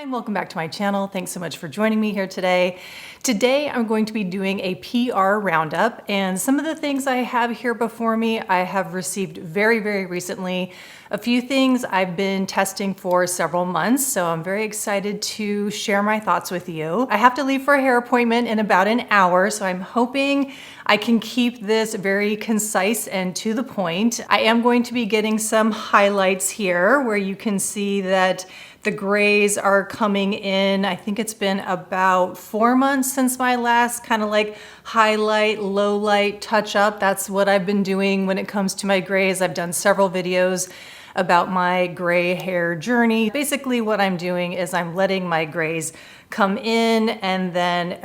Hi, and welcome back to my channel. Thanks so much for joining me here today. Today, I'm going to be doing a PR roundup, and some of the things I have here before me, I have received very recently. A few things I've been testing for several months, so I'm very excited to share my thoughts with you. I have to leave for a hair appointment in about an hour, so I'm hoping I can keep this very concise and to the point. I am going to be getting some highlights here where you can see that the grays are coming in. I think it's been about 4 months since my last kind of like highlight, low light touch up. That's what I've been doing when it comes to my grays. I've done several videos about my gray hair journey. Basically what I'm doing is I'm letting my grays come in, and then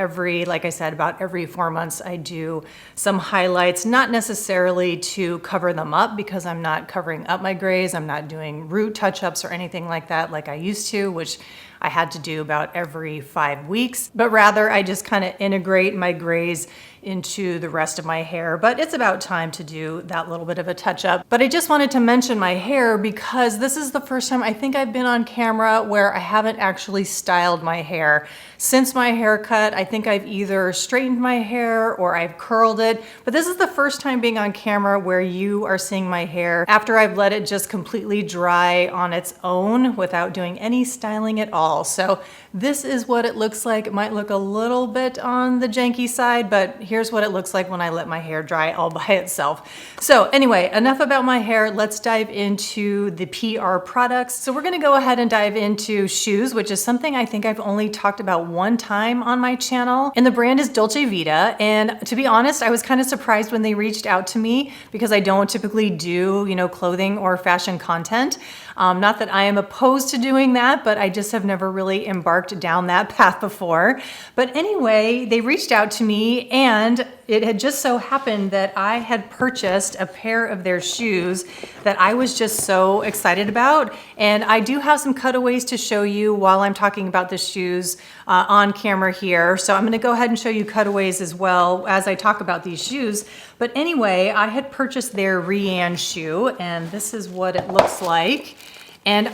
like I said, about every 4 months I do some highlights, not necessarily to cover them up because I'm not covering up my grays. I'm not doing root touch-ups or anything like that like I used to, which I had to do about every 5 weeks, but rather I just kind of integrate my grays into the rest of my hair. But it's about time to do that little bit of a touch up. But I just wanted to mention my hair because this is the first time I think I've been on camera where I haven't actually styled my hair. Since my haircut, I think I've either straightened my hair or I've curled it, but this is the first time being on camera where you are seeing my hair after I've let it just completely dry on its own without doing any styling at all. So this is what it looks like. It might look a little bit on the janky side, but here's what it looks like when I let my hair dry all by itself. So anyway, enough about my hair. Let's dive into the PR products. So we're gonna go ahead and dive into shoes, which is something I think I've only talked about one time on my channel. And the brand is Dolce Vita. And to be honest, I was kind of surprised when they reached out to me because I don't typically do, clothing or fashion content. Not that I am opposed to doing that, but I just have never really embarked down that path before. But anyway, they reached out to me, and it had just so happened that I had purchased a pair of their shoes that I was just so excited about. And I do have some cutaways to show you while I'm talking about the shoes on camera here. So I'm gonna go ahead and show you cutaways as well as I talk about these shoes. But anyway, I had purchased their Rianne shoe, and this is what it looks like. And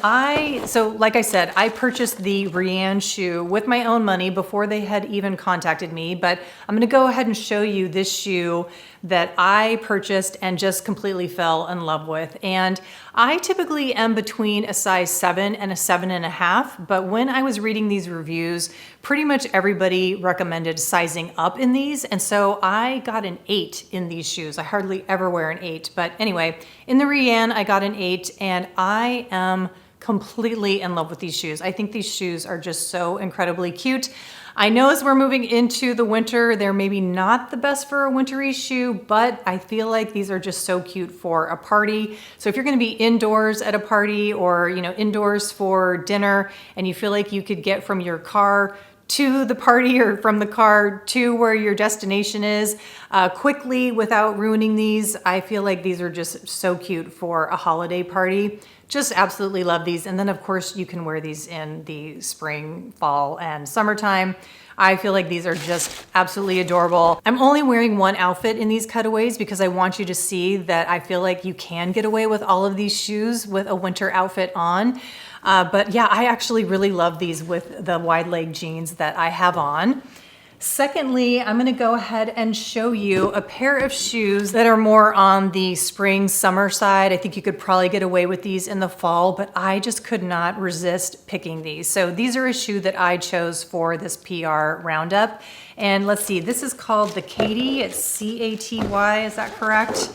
so like I said, I purchased the Rianne shoe with my own money before they had even contacted me, but I'm gonna go ahead and show you this shoe that I purchased and just completely fell in love with. And I typically am between a size 7 and a 7.5, but when I was reading these reviews, pretty much everybody recommended sizing up in these. And so I got an 8 in these shoes. I hardly ever wear an 8, but anyway, in the Rianne, I got an 8, and I am completely in love with these shoes. I think these shoes are just so incredibly cute. I know as we're moving into the winter, they're maybe not the best for a wintry shoe, but I feel like these are just so cute for a party. So if you're gonna be indoors at a party or indoors for dinner, and you feel like you could get from your car to the party or from the car to where your destination is quickly without ruining these, I feel like these are just so cute for a holiday party. Just absolutely love these. And then of course you can wear these in the spring, fall, and summertime. I feel like these are just absolutely adorable. I'm only wearing one outfit in these cutaways because I want you to see that I feel like you can get away with all of these shoes with a winter outfit on. But yeah, I actually really love these with the wide leg jeans that I have on. Secondly, I'm gonna go ahead and show you a pair of shoes that are more on the spring, summer side. I think you could probably get away with these in the fall, but I just could not resist picking these. So these are a shoe that I chose for this PR roundup. And let's see, this is called the Katy. It's C-A-T-Y, is that correct?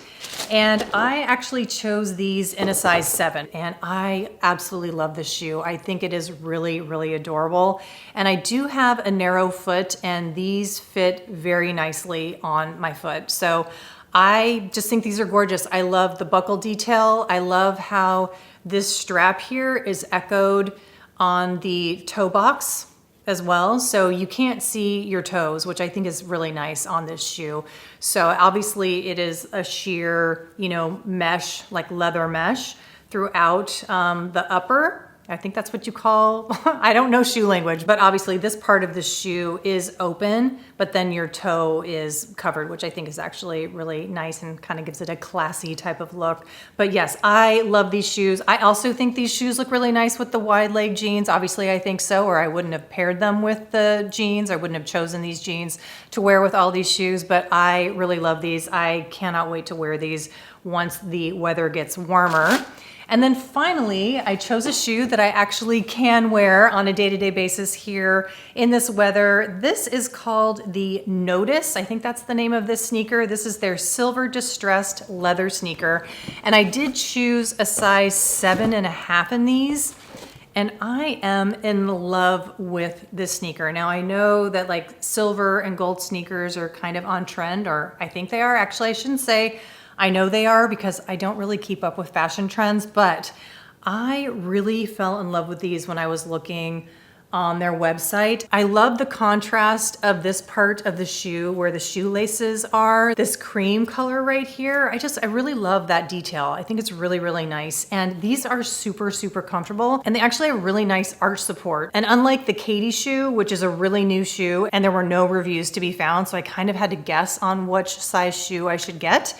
And I actually chose these in a size 7, and I absolutely love this shoe. I think it is really adorable. And I do have a narrow foot, and these fit very nicely on my foot. So I just think these are gorgeous. I love the buckle detail. I love how this strap here is echoed on the toe box as well, so you can't see your toes, which I think is really nice on this shoe. So obviously it is a sheer, mesh, like leather mesh throughout the upper. I think that's what you call, I don't know shoe language, but obviously this part of the shoe is open, but then your toe is covered, which I think is actually really nice and kind of gives it a classy type of look. But yes, I love these shoes. I also think these shoes look really nice with the wide leg jeans. Obviously I think so, or I wouldn't have paired them with the jeans. I wouldn't have chosen these jeans to wear with all these shoes, but I really love these. I cannot wait to wear these once the weather gets warmer. And then finally, I chose a shoe that I actually can wear on a day-to-day basis here in this weather. This is called the Notice. I think that's the name of this sneaker. This is their silver distressed leather sneaker. And I did choose a size 7.5 in these. And I am in love with this sneaker. Now I know that like silver and gold sneakers are kind of on trend, or I think they are. Actually, I shouldn't say I know they are because I don't really keep up with fashion trends, but I really fell in love with these when I was looking on their website. I love the contrast of this part of the shoe where the shoelaces are, this cream color right here. I really love that detail. I think it's really, really nice. And these are super, super comfortable. And they actually have really nice arch support. And unlike the Katie shoe, which is a really new shoe, and there were no reviews to be found, so I kind of had to guess on which size shoe I should get.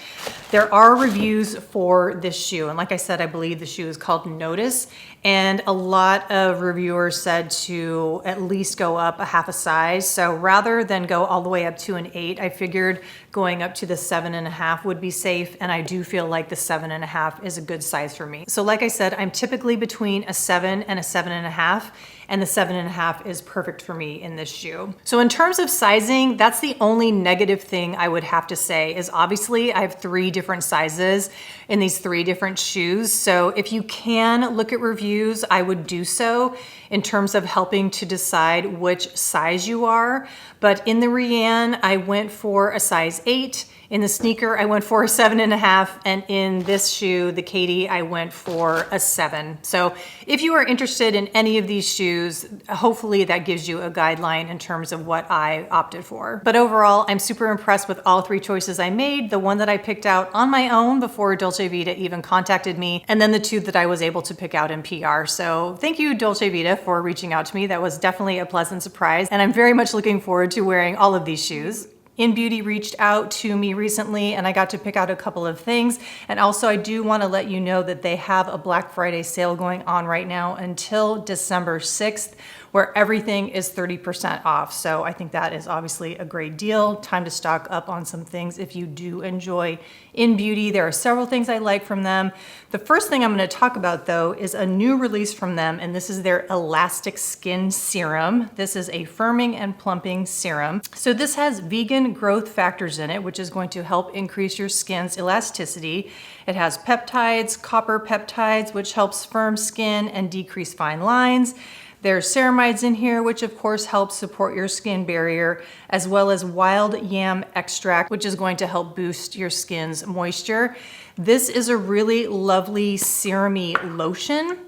There are reviews for this shoe. And like I said, I believe the shoe is called Notice. And a lot of reviewers said to at least go up a half a size. So rather than go all the way up to an 8, I figured going up to the 7.5 would be safe. And I do feel like the 7.5 is a good size for me. So like I said, I'm typically between a 7 and a 7.5. And the 7.5 is perfect for me in this shoe. So in terms of sizing, that's the only negative thing I would have to say is obviously I have 3 different sizes in these 3 different shoes. So if you can look at reviews, I would do so in terms of helping to decide which size you are. But in the Rianne, I went for a size 8. In the sneaker, I went for a 7.5, and in this shoe, the Katie, I went for a 7. So if you are interested in any of these shoes, hopefully that gives you a guideline in terms of what I opted for. But overall, I'm super impressed with all 3 choices I made, the one that I picked out on my own before Dolce Vita even contacted me, and then the 2 that I was able to pick out in PR. So thank you, Dolce Vita, for reaching out to me. That was definitely a pleasant surprise, and I'm very much looking forward to wearing all of these shoes. InnBeauty reached out to me recently and I got to pick out a couple of things. And also I do want to let you know that they have a Black Friday sale going on right now until December 6th, where everything is 30% off. So I think that is obviously a great deal. Time to stock up on some things if you do enjoy InnBeauty. There are several things I like from them. The first thing I'm going to talk about though is a new release from them, and this is their Elastic Skin Serum. This is a firming and plumping serum. So this has vegan growth factors in it, which is going to help increase your skin's elasticity. It has peptides, copper peptides, which helps firm skin and decrease fine lines. There's ceramides in here, which of course helps support your skin barrier, as well as wild yam extract, which is going to help boost your skin's moisture. This is a really lovely serum-y lotion.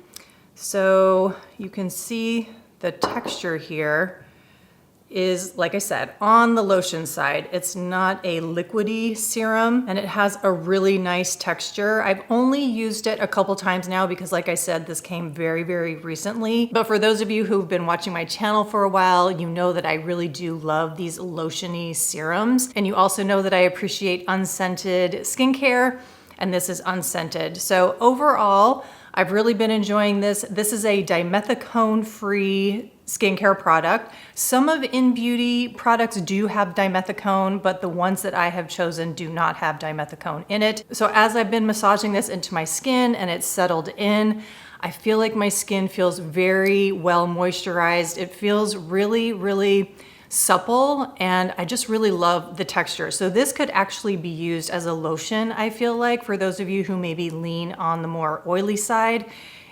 So you can see the texture here is, like I said, on the lotion side. It's not a liquidy serum, and it has a really nice texture. I've only used it a couple times now because, like I said, this came very, very recently. But for those of you who've been watching my channel for a while, you know that I really do love these lotiony serums. And you also know that I appreciate unscented skincare, and this is unscented. So overall, I've really been enjoying this. This is a dimethicone-free skincare product. Some of InnBeauty products do have dimethicone, but the ones that I have chosen do not have dimethicone in it. So as I've been massaging this into my skin and it's settled in, I feel like my skin feels very well moisturized. It feels really, really supple, and I just really love the texture. So this could actually be used as a lotion, I feel like, for those of you who maybe lean on the more oily side.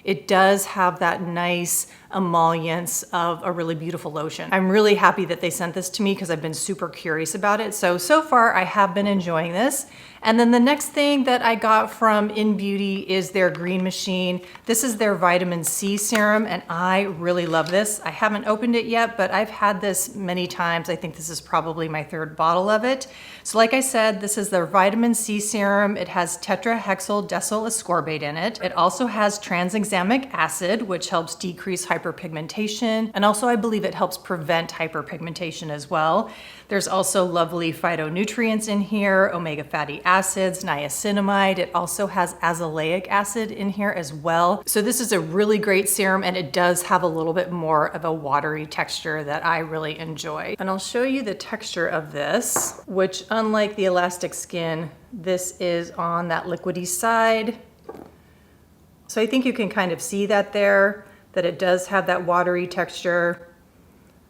It does have that nice emollients of a really beautiful lotion. I'm really happy that they sent this to me because I've been super curious about it. So far I have been enjoying this. And then the next thing that I got from InnBeauty is their Green Machine. This is their vitamin C serum, and I really love this. I haven't opened it yet, but I've had this many times. I think this is probably my third bottle of it. So like I said, this is their vitamin C serum. It has tetrahexyl decyl ascorbate in it. It also has tranexamic acid, which helps decrease hyperpigmentation. And also I believe it helps prevent hyperpigmentation as well. There's also lovely phytonutrients in here, omega fatty acids, niacinamide. It also has azelaic acid in here as well. So this is a really great serum, and it does have a little bit more of a watery texture that I really enjoy. And I'll show you the texture of this, which unlike the Elastic Skin, this is on that liquidy side. So I think you can kind of see that there, that it does have that watery texture.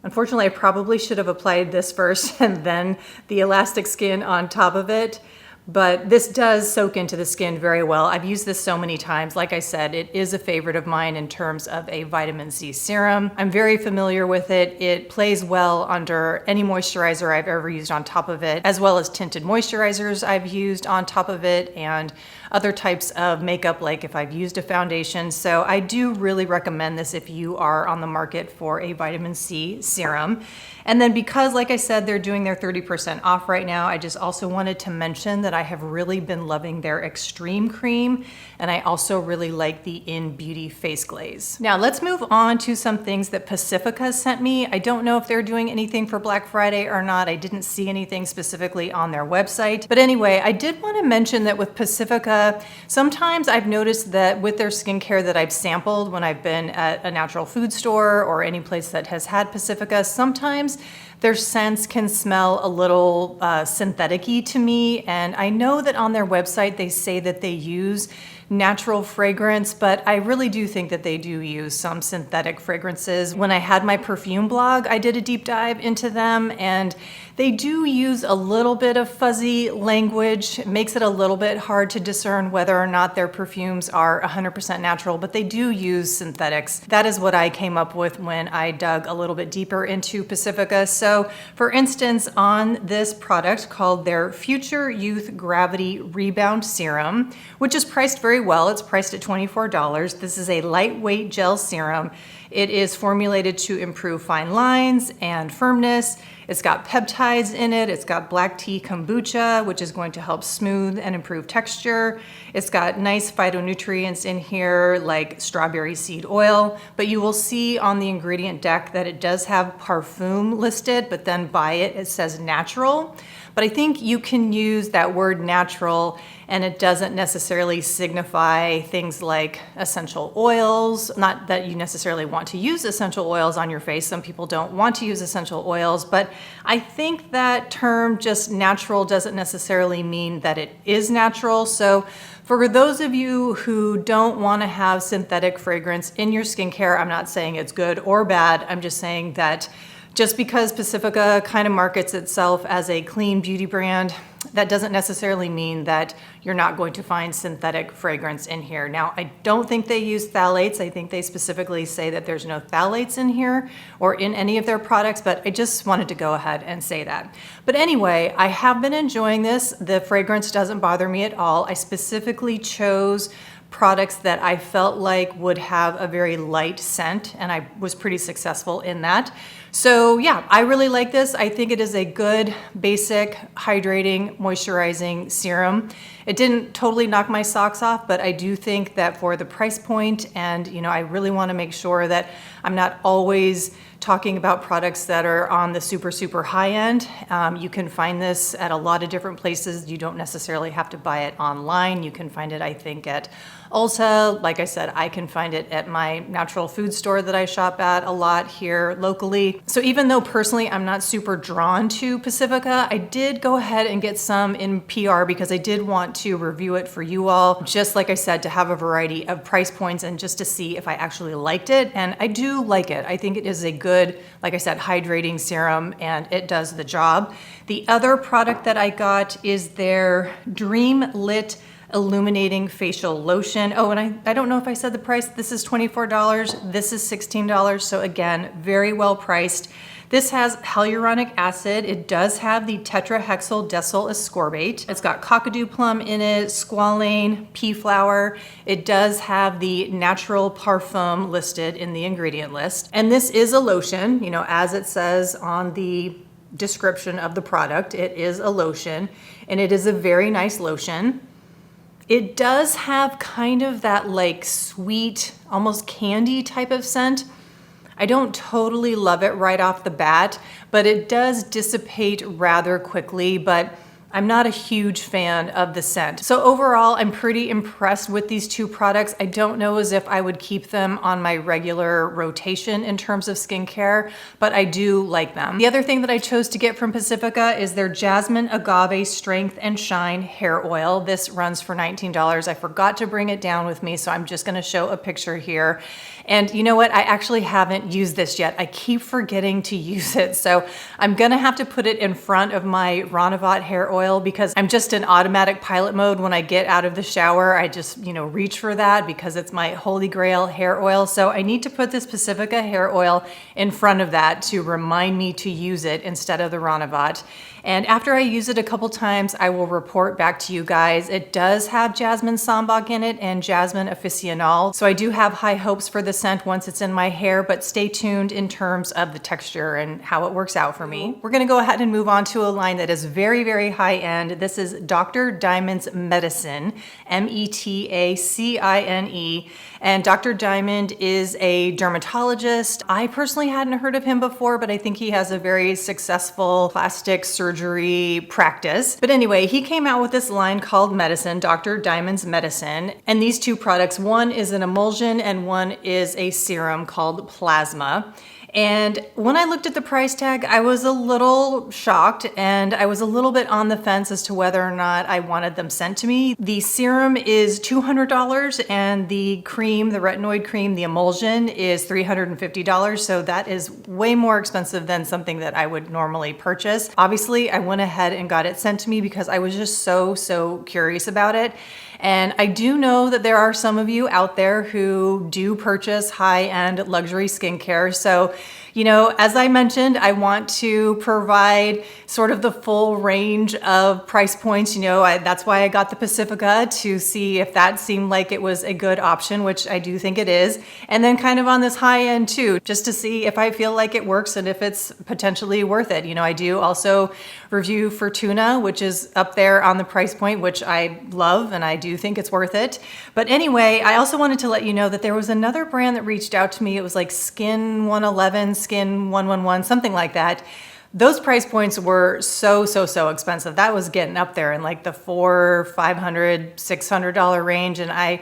Unfortunately, I probably should have applied this first and then the Elastic Skin on top of it, but this does soak into the skin very well. I've used this so many times. Like I said, it is a favorite of mine in terms of a vitamin C serum. I'm very familiar with it. It plays well under any moisturizer I've ever used on top of it, as well as tinted moisturizers I've used on top of it, and other types of makeup, like if I've used a foundation. So I do really recommend this if you are on the market for a vitamin C serum. And then because, like I said, they're doing their 30% off right now, I just also wanted to mention that I have really been loving their Extreme Cream, and I also really like the InnBeauty Face Glaze. Now let's move on to some things that Pacifica sent me. I don't know if they're doing anything for Black Friday or not. I didn't see anything specifically on their website. But anyway, I did want to mention that with Pacifica, sometimes I've noticed that with their skincare that I've sampled when I've been at a natural food store or any place that has had Pacifica, sometimes their scents can smell a little synthetic-y to me. And I know that on their website they say that they use natural fragrance, but I really do think that they do use some synthetic fragrances. When I had my perfume blog, I did a deep dive into them, and they do use a little bit of fuzzy language. It makes it a little bit hard to discern whether or not their perfumes are 100% natural, but they do use synthetics. That is what I came up with when I dug a little bit deeper into Pacifica. So for instance, on this product called their Future Youth Gravity Rebound Serum, which is priced very well. It's priced at $24. This is a lightweight gel serum. It is formulated to improve fine lines and firmness. It's got peptides in it. It's got black tea kombucha, which is going to help smooth and improve texture. It's got nice phytonutrients in here like strawberry seed oil, but you will see on the ingredient deck that it does have parfum listed, but then by it says natural. But I think you can use that word natural and it doesn't necessarily signify things like essential oils. Not that you necessarily want to use essential oils on your face. Some people don't want to use essential oils, but I think that term just natural doesn't necessarily mean that it is natural. So for those of you who don't want to have synthetic fragrance in your skincare, I'm not saying it's good or bad. I'm just saying that just because Pacifica kind of markets itself as a clean beauty brand, that doesn't necessarily mean that you're not going to find synthetic fragrance in here. Now, I don't think they use phthalates. I think they specifically say that there's no phthalates in here or in any of their products, but I just wanted to go ahead and say that. But anyway, I have been enjoying this. The fragrance doesn't bother me at all. I specifically chose products that I felt like would have a very light scent, and I was pretty successful in that. So yeah, I really like this. I think it is a good, basic, hydrating, moisturizing serum. It didn't totally knock my socks off, but I do think that for the price point, and I really want to make sure that I'm not always talking about products that are on the super, super high end. You can find this at a lot of different places. You don't necessarily have to buy it online. You can find it, I think, at Ulta. Like I said, I can find it at my natural food store that I shop at a lot here locally. So even though personally I'm not super drawn to Pacifica, I did go ahead and get some in PR because I did want to review it for you all. Just like I said, to have a variety of price points and just to see if I actually liked it. And I do like it. I think it is a good, like I said, hydrating serum, and it does the job. The other product that I got is their Dream Lit illuminating facial lotion. Oh, and I don't know if I said the price. This is $24. This is $16. So again, very well priced. This has hyaluronic acid. It does have the tetrahexyl decyl ascorbate. It's got cockadoo plum in it, squalane, pea flower. It does have the natural parfum listed in the ingredient list. And this is a lotion, you know, as it says on the description of the product, it is a lotion, and it is a very nice lotion. It does have kind of that like sweet, almost candy type of scent. I don't totally love it right off the bat, but it does dissipate rather quickly, but I'm not a huge fan of the scent. So overall, I'm pretty impressed with these two products. I don't know as if I would keep them on my regular rotation in terms of skincare, but I do like them. The other thing that I chose to get from Pacifica is their Jasmine Agave Strength and Shine Hair Oil. This runs for $19. I forgot to bring it down with me, so I'm just gonna show a picture here. And you know what? I actually haven't used this yet. I keep forgetting to use it. So I'm gonna have to put it in front of my Roundup hair oil because I'm just in automatic pilot mode when I get out of the shower. I just, you know, reach for that because it's my holy grail hair oil. So I need to put this Pacifica hair oil in front of that to remind me to use it instead of the Roundup. And after I use it a couple times, I will report back to you guys. It does have Jasmine Sambac in it and Jasmine Officinal. So I do have high hopes for the scent once it's in my hair, but stay tuned in terms of the texture and how it works out for me. We're gonna go ahead and move on to a line that is very, very high end. This is Dr. Diamond's Metacine, Metacine. And Dr. Diamond is a dermatologist. I personally hadn't heard of him before, but I think he has a very successful plastic surgery practice. But anyway, he came out with this line called Metacine, Dr. Diamond's Metacine. And these two products, one is an emulsion and one is a serum called Plasma. And when I looked at the price tag, I was a little shocked and I was a little bit on the fence as to whether or not I wanted them sent to me. The serum is $200 and the cream, the retinoid cream, the emulsion is $350. So that is way more expensive than something that I would normally purchase. Obviously, I went ahead and got it sent to me because I was just so curious about it. And I do know that there are some of you out there who do purchase high-end luxury skincare. So, you know, as I mentioned, I want to provide sort of the full range of price points. You know, that's why I got the Pacifica, to see if that seemed like it was a good option, which I do think it is. And then kind of on this high end too, just to see if I feel like it works and if it's potentially worth it. You know, I do also review for Tuna, which is up there on the price point, which I love and I do think it's worth it. But anyway, I also wanted to let you know that there was another brand that reached out to me. It was like Skin 111, Skin 111, something like that. Those price points were so expensive. That was getting up there in like the $400, $500, $600 range. And I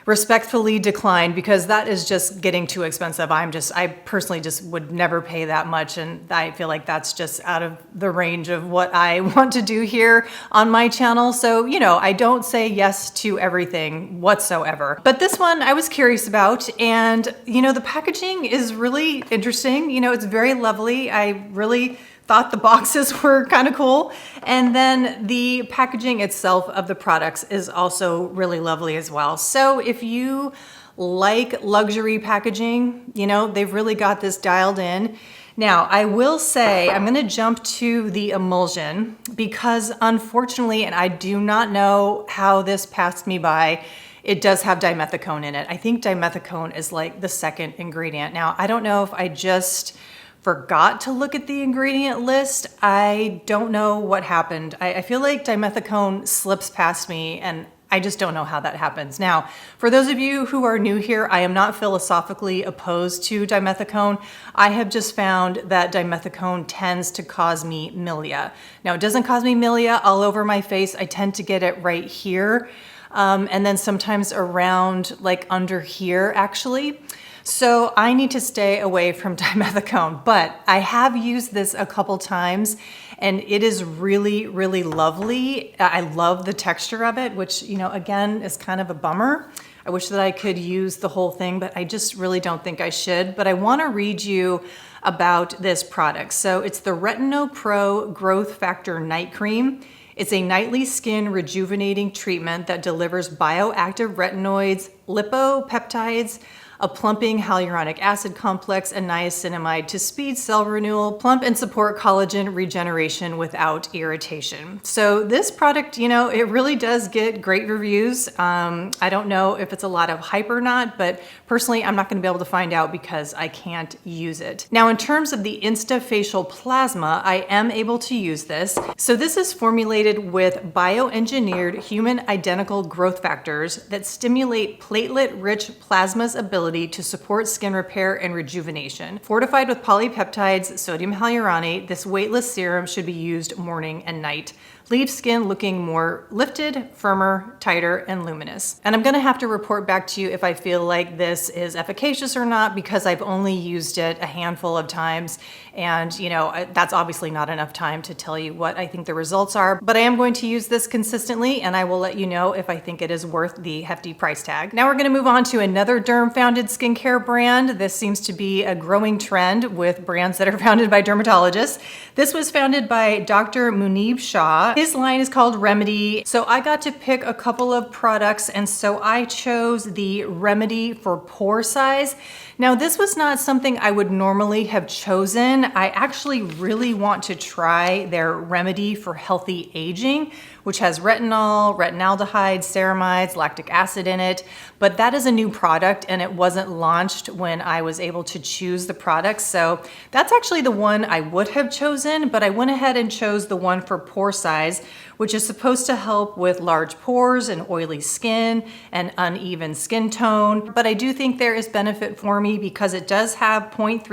respectfully declined because that is just getting too expensive. I personally just would never pay that much. And I feel like that's just out of the range of what I want to do here on my channel. So, you know, I don't say yes to everything whatsoever. But this one I was curious about, and you know, the packaging is really interesting. You know, it's very lovely. I really thought the boxes were kind of cool. And then the packaging itself of the products is also really lovely as well. So if you like luxury packaging, you know, they've really got this dialed in. Now, I will say, I'm gonna jump to the emulsion because unfortunately, and I do not know how this passed me by, it does have dimethicone in it. I think dimethicone is like the second ingredient. Now, I don't know if I just forgot to look at the ingredient list. I don't know what happened. I feel like dimethicone slips past me and I just don't know how that happens. Now, for those of you who are new here, I am not philosophically opposed to dimethicone. I have just found that dimethicone tends to cause me milia. Now, it doesn't cause me milia all over my face. I tend to get it right here. And then sometimes around like under here actually. So I need to stay away from dimethicone, but I have used this a couple times and it is really lovely. I love the texture of it, which, you know, again, is kind of a bummer. I wish that I could use the whole thing, but I just really don't think I should. But I want to read you about this product. So it's the Retino Pro Growth Factor Night Cream. It's a nightly skin rejuvenating treatment that delivers bioactive retinoids, lipopeptides, a plumping hyaluronic acid complex, and niacinamide to speed cell renewal, plump and support collagen regeneration without irritation. So this product, you know, it really does get great reviews. I don't know if it's a lot of hype or not, but personally, I'm not going to be able to find out because I can't use it. Now, in terms of the Insta Facial Plasma, I am able to use this. So this is formulated with bioengineered human identical growth factors that stimulate platelet-rich plasma's ability to support skin repair and rejuvenation. Fortified with polypeptides, sodium hyaluronate, this weightless serum should be used morning and night. Leaves skin looking more lifted, firmer, tighter, and luminous. And I'm gonna have to report back to you if I feel like this is efficacious or not, because I've only used it a handful of times. And you know, that's obviously not enough time to tell you what I think the results are, but I am going to use this consistently, and I will let you know if I think it is worth the hefty price tag. Now we're gonna move on to another derm-founded skincare brand. This seems to be a growing trend with brands that are founded by dermatologists. This was founded by Dr. Munib Shah. His line is called Remedy. So I got to pick a couple of products, and so I chose the Remedy for Pore Size. Now this was not something I would normally have chosen. I actually really want to try their Remedy for Healthy Aging, which has retinol, retinaldehyde, ceramides, lactic acid in it. But that is a new product and it wasn't launched when I was able to choose the product. So that's actually the one I would have chosen, but I went ahead and chose the one for pore size, which is supposed to help with large pores and oily skin and uneven skin tone. But I do think there is benefit for me because it does have 0.3%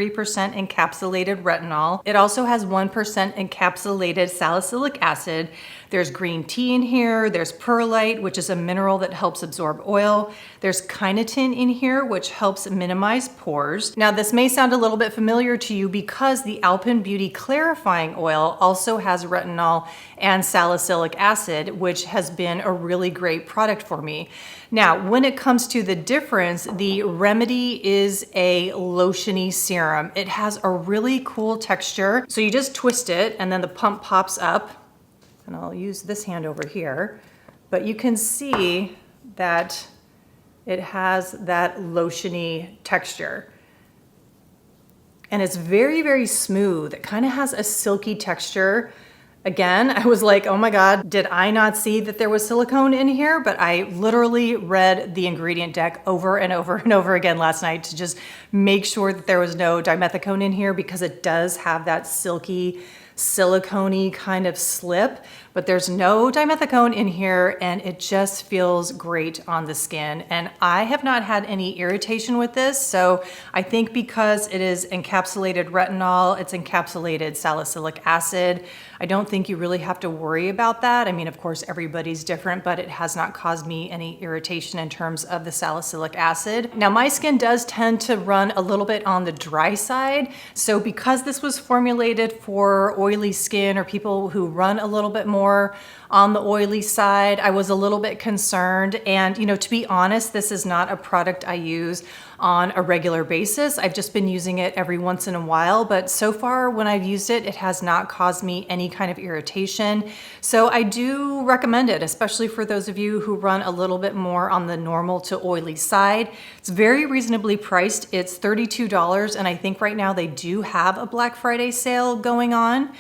encapsulated retinol. It also has 1% encapsulated salicylic acid. There's green tea in here, there's perlite, which is a mineral that helps absorb oil. There's kynotin in here, which helps minimize pores. Now, this may sound a little bit familiar to you because the Alpen Beauty Clarifying Oil also has retinol and salicylic acid, which has been a really great product for me. Now, when it comes to the difference, the Remedy is a lotiony serum. It has a really cool texture. So you just twist it and then the pump pops up. And I'll use this hand over here, but you can see that it has that lotiony texture. And it's very, very smooth. It kind of has a silky texture. Again, I was like, oh my God, did I not see that there was silicone in here? But I literally read the ingredient deck over and over and over again last night to just make sure that there was no dimethicone in here because it does have that silky, silicone-y kind of slip, but there's no dimethicone in here and it just feels great on the skin. And I have not had any irritation with this. So I think because it is encapsulated retinol, it's encapsulated salicylic acid, I don't think you really have to worry about that. I mean, of course, everybody's different, but it has not caused me any irritation in terms of the salicylic acid. Now, my skin does tend to run a little bit on the dry side. So because this was formulated for oily skin or people who run a little bit more on the oily side, I was a little bit concerned. And, you know, to be honest, this is not a product I use on a regular basis. I've just been using it every once in a while, but so far when I've used it, it has not caused me any kind of irritation. So I do recommend it, especially for those of you who run a little bit more on the normal to oily side. It's very reasonably priced. It's $32, and I think right now they do have a Black Friday sale going on.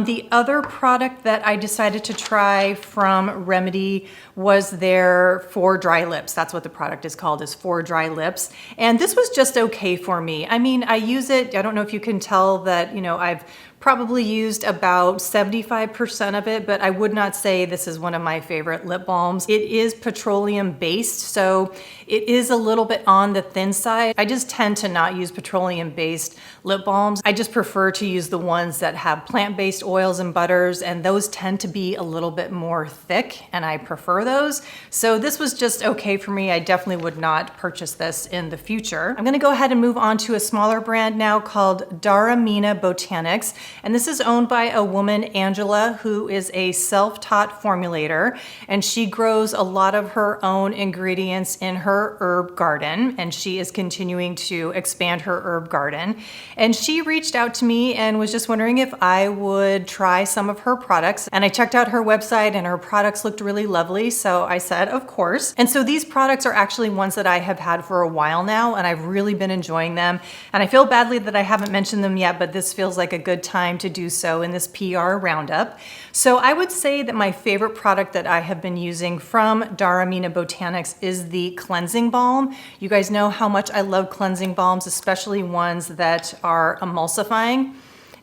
The other product that I decided to try from Remedy was their For Dry Lips. That's what the product is called, is For Dry Lips. And this was just okay for me. I mean, I use it, I don't know if you can tell that, you know, I've probably used about 75% of it, but I would not say this is one of my favorite lip balms. It is petroleum based, so it is a little bit on the thin side. I just tend to not use petroleum based lip balms. I just prefer to use the ones that have plant-based oils and butters, and those tend to be a little bit more thick, and I prefer those. So this was just okay for me. I definitely would not purchase this in the future. I'm gonna go ahead and move on to a smaller brand now called Daramena Botanics. And this is owned by a woman, Angela, who is a self-taught formulator, and she grows a lot of her own ingredients in her herb garden, and she is continuing to expand her herb garden. And she reached out to me and was just wondering if I would try some of her products. And I checked out her website and her products looked really lovely, so I said, of course. And so these products are actually ones that I have had for a while now, and I've really been enjoying them. And I feel badly that I haven't mentioned them yet, but this feels like a good time to do so in this PR roundup. So I would say that my favorite product that I have been using from Daramena Botanics is the cleansing balm. You guys know how much I love cleansing balms, especially ones that are emulsifying.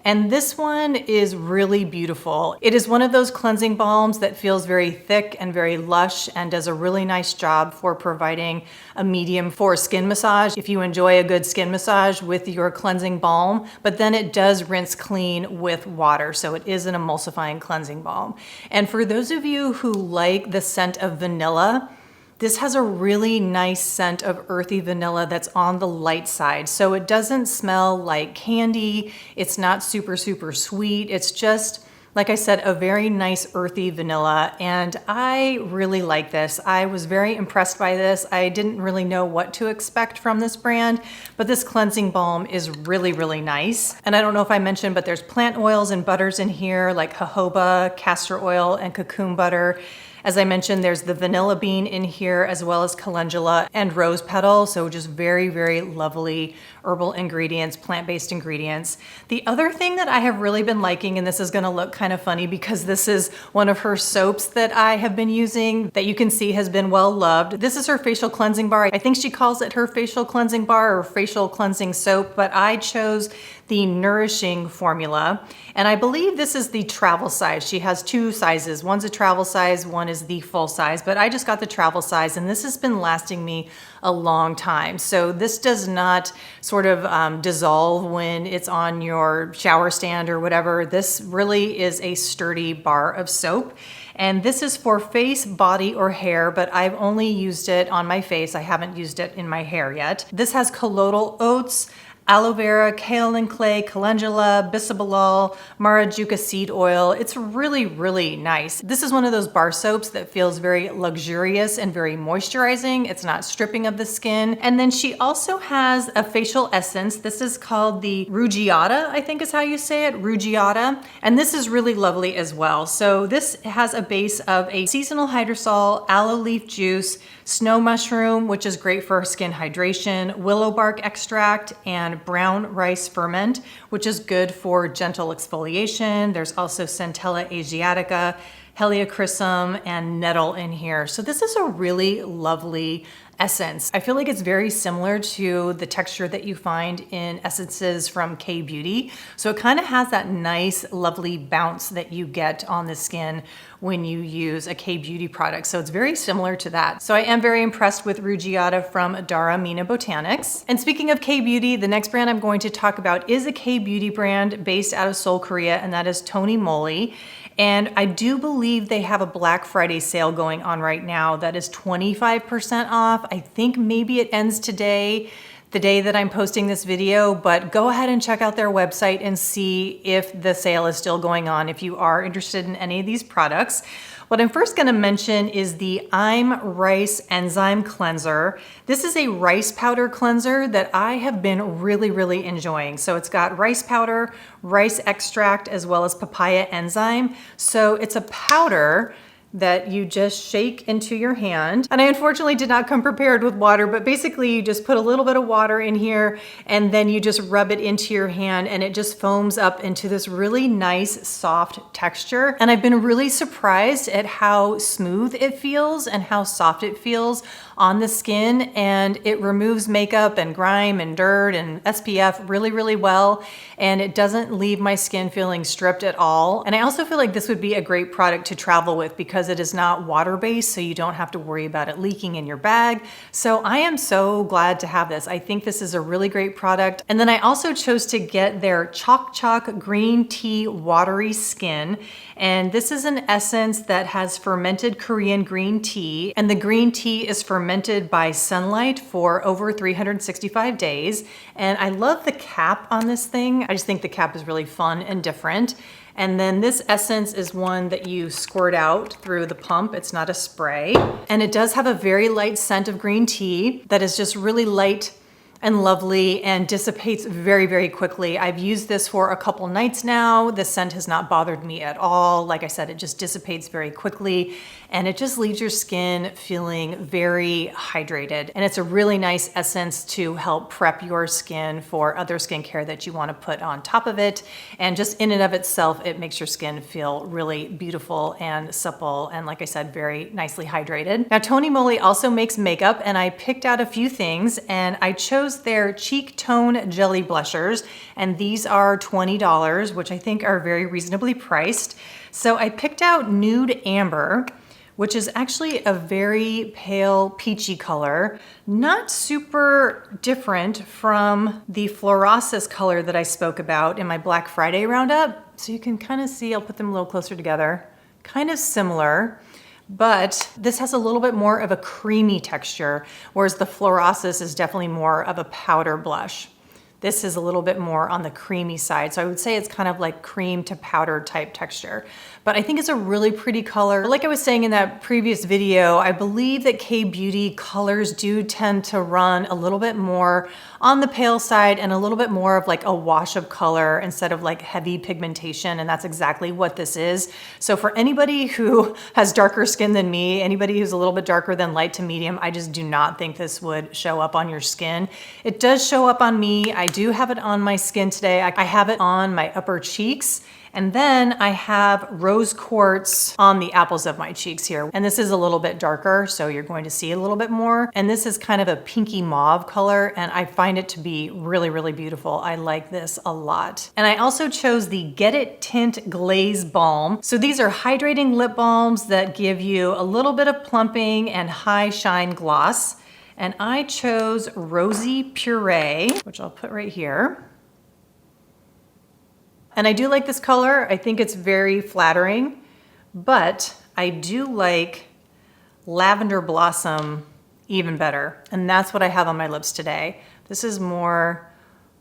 And this one is really beautiful. It is one of those cleansing balms that feels very thick and very lush and does a really nice job for providing a medium for skin massage if you enjoy a good skin massage with your cleansing balm, but then it does rinse clean with water. So it is an emulsifying cleansing balm. And for those of you who like the scent of vanilla, this has a really nice scent of earthy vanilla that's on the light side. So it doesn't smell like candy. It's not super, super sweet. It's just, like I said, a very nice earthy vanilla. And I really like this. I was very impressed by this. I didn't really know what to expect from this brand, but this cleansing balm is really, really nice. And I don't know if I mentioned, but there's plant oils and butters in here like jojoba, castor oil, and cocoon butter. As I mentioned, there's the vanilla bean in here as well as calendula and rose petal. So just very, very lovely herbal ingredients, plant-based ingredients. The other thing that I have really been liking, and this is gonna look kind of funny because this is one of her soaps that I have been using that you can see has been well loved. This is her facial cleansing bar. I think she calls it her facial cleansing bar or facial cleansing soap, but I chose the nourishing formula. And I believe this is the travel size. She has two sizes. One's a travel size, one is the full size, but I just got the travel size and this has been lasting me a long time. So this does not sort of dissolve when it's on your shower stand or whatever. This really is a sturdy bar of soap. And this is for face, body, or hair, but I've only used it on my face. I haven't used it in my hair yet. This has colloidal oats, aloe vera, kaolin clay, calendula, bisabolol, marajuca seed oil. It's really, really nice. This is one of those bar soaps that feels very luxurious and very moisturizing. It's not stripping of the skin. And then she also has a facial essence. This is called the Rugiada, I think is how you say it, Rugiada. And this is really lovely as well. So this has a base of a seasonal hydrosol, aloe leaf juice, snow mushroom, which is great for skin hydration, willow bark extract, and brown rice ferment, which is good for gentle exfoliation. There's also Centella asiatica, Helichrysum, and nettle in here. So this is a really lovely essence. I feel like it's very similar to the texture that you find in essences from K-Beauty. So it kind of has that nice, lovely bounce that you get on the skin when you use a K-Beauty product. So it's very similar to that. So I am very impressed with Rugiada from Daramena Botanics. And speaking of K-Beauty, the next brand I'm going to talk about is a K-Beauty brand based out of Seoul, Korea, and that is TONYMOLY. And I do believe they have a Black Friday sale going on right now that is 25% off. I think maybe it ends today, the day that I'm posting this video, but go ahead and check out their website and see if the sale is still going on if you are interested in any of these products. What I'm first gonna mention is the Rice Enzyme Cleanser. This is a rice powder cleanser that I have been really, really enjoying. So it's got rice powder, rice extract, as well as papaya enzyme. So it's a powder that you just shake into your hand. And I unfortunately did not come prepared with water, but basically you just put a little bit of water in here and then you just rub it into your hand and it just foams up into this really nice soft texture. And I've been really surprised at how smooth it feels and how soft it feels on the skin, and it removes makeup and grime and dirt and SPF really, really well. And it doesn't leave my skin feeling stripped at all. And I also feel like this would be a great product to travel with because it is not water-based, so you don't have to worry about it leaking in your bag. So I am so glad to have this. I think this is a really great product. And then I also chose to get their Chok Chok Green Tea Watery Skin. And this is an essence that has fermented Korean green tea, and the green tea is fermented fermented by sunlight for over 365 days. And I love the cap on this thing. I just think the cap is really fun and different. And then this essence is one that you squirt out through the pump. It's not a spray. And it does have a very light scent of green tea that is just really light and lovely and dissipates very, very quickly. I've used this for a couple nights now. The scent has not bothered me at all. Like I said, it just dissipates very quickly and it just leaves your skin feeling very hydrated. And it's a really nice essence to help prep your skin for other skincare that you want to put on top of it. And just in and of itself, it makes your skin feel really beautiful and supple. And like I said, very nicely hydrated. Now, TONYMOLY also makes makeup, and I picked out a few things, and I chose their Cheek Tone Jelly Blushers, and these are $20, which I think are very reasonably priced. So I picked out Nude Amber, which is actually a very pale peachy color, not super different from the Fluorasis color that I spoke about in my Black Friday roundup. So you can kind of see, I'll put them a little closer together, kind of similar. But this has a little bit more of a creamy texture, whereas the Fluorasis is definitely more of a powder blush. This is a little bit more on the creamy side. So I would say it's kind of like cream to powder type texture. But I think it's a really pretty color. Like I was saying in that previous video, I believe that K-Beauty colors do tend to run a little bit more on the pale side and a little bit more of like a wash of color instead of like heavy pigmentation. And that's exactly what this is. So for anybody who has darker skin than me, anybody who's a little bit darker than light to medium, I just do not think this would show up on your skin. It does show up on me. I do have it on my skin today. I have it on my upper cheeks. And then I have rose quartz on the apples of my cheeks here. And this is a little bit darker, so you're going to see a little bit more. And this is kind of a pinky mauve color, and I find it to be really, really beautiful. I like this a lot. And I also chose the Get It Tint Glaze Balm. So these are hydrating lip balms that give you a little bit of plumping and high shine gloss. And I chose Rosy Puree, which I'll put right here. And I do like this color. I think it's very flattering, but I do like Lavender Blossom even better. And that's what I have on my lips today. This is more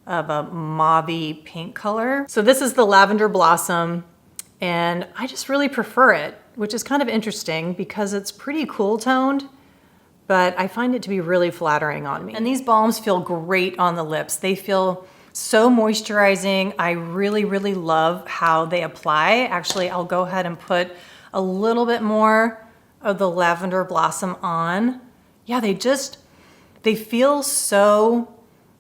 of a mauvey pink color. So this is the Lavender Blossom, and I just really prefer it, which is kind of interesting because it's pretty cool toned, but I find it to be really flattering on me. And these balms feel great on the lips. They feel so moisturizing. I really, really love how they apply. Actually, I'll go ahead and put a little bit more of the Lavender Blossom on. Yeah, they feel so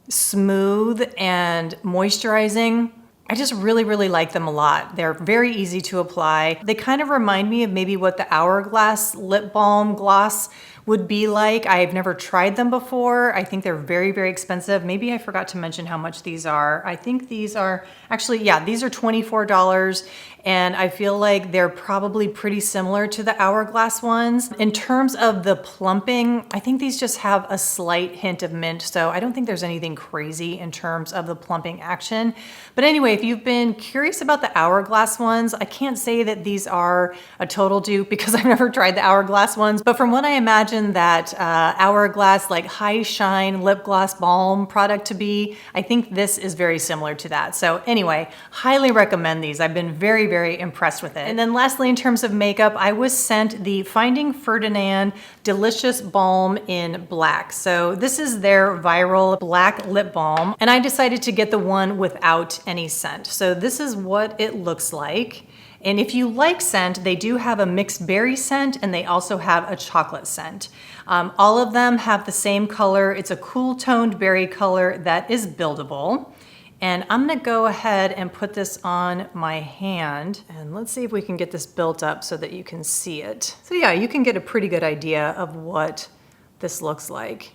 smooth and moisturizing. I just really, really like them a lot. They're very easy to apply. They kind of remind me of maybe what the Hourglass lip balm gloss would be like. I've never tried them before. I think they're very, very expensive. Maybe I forgot to mention how much these are. I think these are actually, yeah, these are $24. And I feel like they're probably pretty similar to the Hourglass ones. In terms of the plumping, I think these just have a slight hint of mint. So I don't think there's anything crazy in terms of the plumping action. But anyway, if you've been curious about the Hourglass ones, I can't say that these are a total dupe because I've never tried the Hourglass ones. But from what I imagine that Hourglass like high shine lip gloss balm product to be, I think this is very similar to that. So anyway, highly recommend these. I've been very, very impressed with it. And then lastly, in terms of makeup, I was sent the Finding Ferdinand Delicious Balm in black. So this is their viral black lip balm, and I decided to get the one without any scent. So this is what it looks like. And if you like scent, they do have a mixed berry scent, and they also have a chocolate scent. All of them have the same color. It's a cool toned berry color that is buildable. And I'm gonna go ahead and put this on my hand, and let's see if we can get this built up so that you can see it. So yeah, you can get a pretty good idea of what this looks like.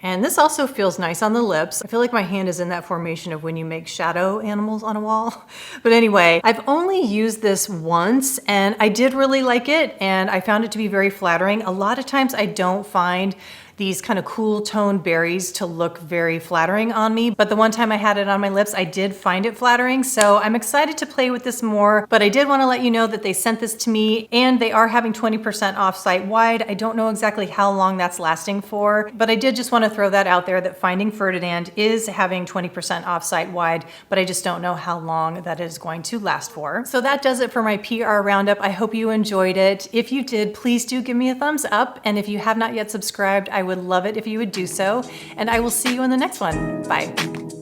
And this also feels nice on the lips. I feel like my hand is in that formation of when you make shadow animals on a wall. But anyway, I've only used this once and I did really like it, and I found it to be very flattering. A lot of times I don't find these kind of cool toned berries to look very flattering on me. But the one time I had it on my lips, I did find it flattering. So I'm excited to play with this more, but I did want to let you know that they sent this to me and they are having 20% off site-wide. I don't know exactly how long that's lasting for, but I did just want to throw that out there that Finding Ferdinand is having 20% off site-wide, but I just don't know how long that is going to last for. So that does it for my PR roundup. I hope you enjoyed it. If you did, please do give me a thumbs up. And if you have not yet subscribed, I would love it if you would do so. And I will see you in the next one. Bye.